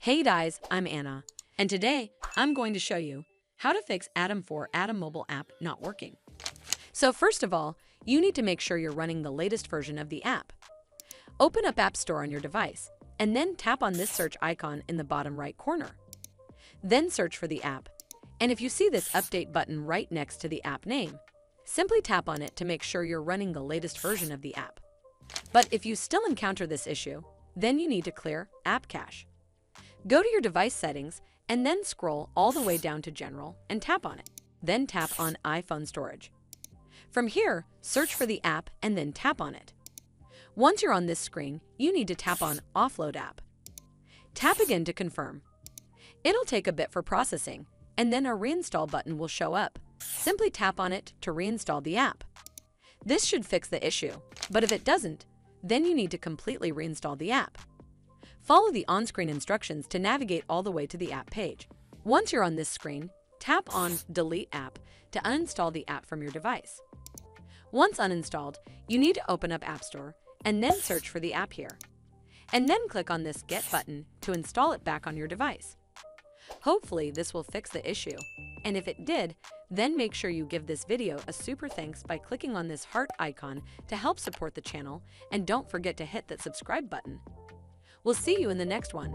Hey guys, I'm Anna, and today I'm going to show you how to fix Adam4Adam mobile app not working. So first of all, you need to make sure you're running the latest version of the app. Open up App Store on your device, and then tap on this search icon in the bottom right corner. Then search for the app, and if you see this update button right next to the app name, simply tap on it to make sure you're running the latest version of the app. But if you still encounter this issue, then you need to clear App Cache. Go to your device settings and then scroll all the way down to General and tap on it. Then tap on iPhone Storage. From here, search for the app and then tap on it. Once you're on this screen, you need to tap on Offload App. Tap again to confirm. It'll take a bit for processing, and then a Reinstall button will show up. Simply tap on it to reinstall the app. This should fix the issue, but if it doesn't, then you need to completely reinstall the app. Follow the on-screen instructions to navigate all the way to the app page. Once you're on this screen, tap on Delete App to uninstall the app from your device. Once uninstalled, you need to open up App Store and then search for the app here. And then click on this Get button to install it back on your device. Hopefully this will fix the issue, and if it did, then make sure you give this video a super thanks by clicking on this heart icon to help support the channel, and don't forget to hit that subscribe button. We'll see you in the next one.